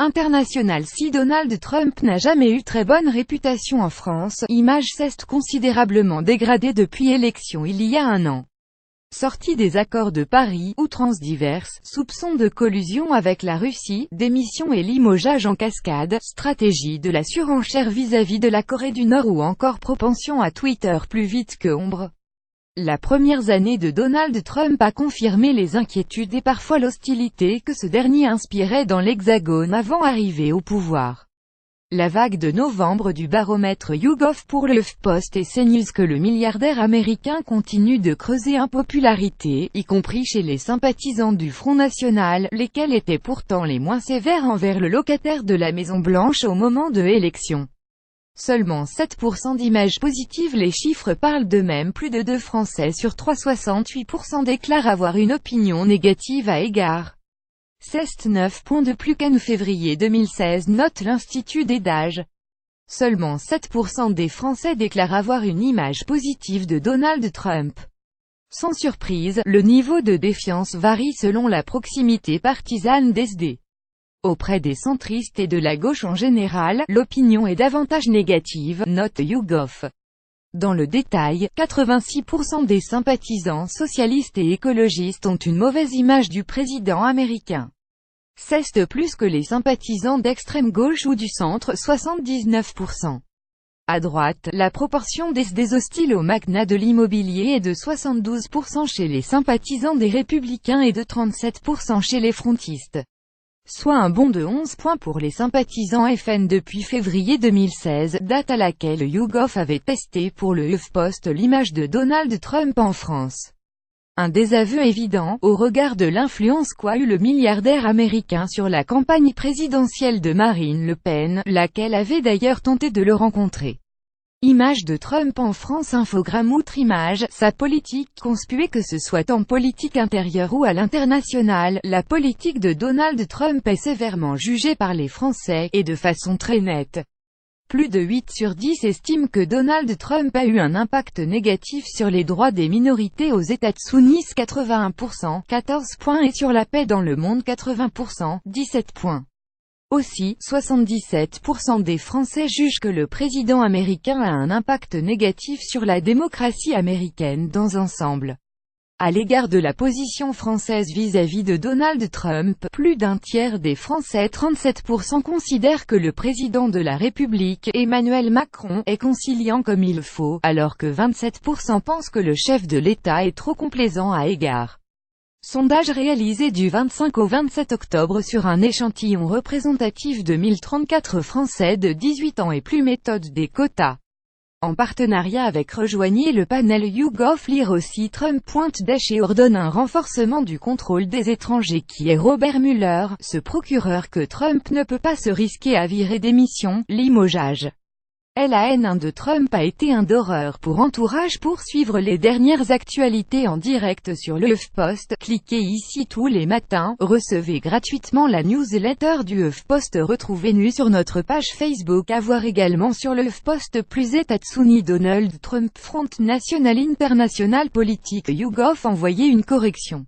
international. Si Donald Trump n'a jamais eu très bonne réputation en France, image s'est considérablement dégradée depuis l'élection il y a un an. Sortie des accords de Paris, outrances diverses, soupçons de collusion avec la Russie, démission et limogeage en cascade, stratégie de la surenchère vis-à-vis de la Corée du Nord ou encore propension à Twitter plus vite que ombre. La première année de Donald Trump a confirmé les inquiétudes et parfois l'hostilité que ce dernier inspirait dans l'Hexagone avant d'arriver au pouvoir. La vague de novembre du baromètre YouGov pour le HuffPost et CNews que le milliardaire américain continue de creuser en popularité, y compris chez les sympathisants du Front National, lesquels étaient pourtant les moins sévères envers le locataire de la Maison-Blanche au moment de l'élection. Seulement 7% d'images positives. Les chiffres parlent d'eux-mêmes. Plus de 2 Français sur 3, 68% déclarent avoir une opinion négative à égard. C'est 9 points de plus qu'en février 2016, note l'Institut des d'âge. Seulement 7% des Français déclarent avoir une image positive de Donald Trump. Sans surprise, le niveau de défiance varie selon la proximité partisane des. Auprès des centristes et de la gauche en général, l'opinion est davantage négative, note YouGov. Dans le détail, 86% des sympathisants socialistes et écologistes ont une mauvaise image du président américain. C'est plus que les sympathisants d'extrême gauche ou du centre, 79%. À droite, la proportion des hostiles au magnat de l'immobilier est de 72% chez les sympathisants des républicains et de 37% chez les frontistes. Soit un bond de 11 points pour les sympathisants FN depuis février 2016, date à laquelle YouGov avait testé pour le HuffPost l'image de Donald Trump en France. Un désaveu évident, au regard de l'influence qu'a eu le milliardaire américain sur la campagne présidentielle de Marine Le Pen, laquelle avait d'ailleurs tenté de le rencontrer. Image de Trump en France. Infogramme. Outre image, sa politique conspuée, que ce soit en politique intérieure ou à l'international, la politique de Donald Trump est sévèrement jugée par les Français, et de façon très nette. Plus de 8 sur 10 estiment que Donald Trump a eu un impact négatif sur les droits des minorités aux États-Unis, 81%, 14 points, et sur la paix dans le monde, 80%, 17 points. Aussi, 77% des Français jugent que le président américain a un impact négatif sur la démocratie américaine dans l'ensemble. À l'égard de la position française vis-à-vis de Donald Trump, plus d'un tiers des Français, 37%, considèrent que le président de la République, Emmanuel Macron, est conciliant comme il faut, alors que 27% pensent que le chef de l'État est trop complaisant à égard. Sondage réalisé du 25 au 27 octobre sur un échantillon représentatif de 1034 Français de 18 ans et plus. Méthode des quotas. En partenariat avec Rejoignez le panel YouGov. Lire aussi. Trump pointe d'Ache et ordonne un renforcement du contrôle des étrangers. Qui est Robert Mueller, ce procureur que Trump ne peut pas se risquer à virer démission, limogeage. La haine de Trump a été un d'horreur pour Entourage. Pour suivre les dernières actualités en direct sur le HuffPost, cliquez ici tous les matins. Recevez gratuitement la newsletter du HuffPost. Retrouvez-nous sur notre page Facebook. À voir également sur le HuffPost. Plus États-Unis. Donald Trump. Front National International Politique. YouGov. Envoyez une correction.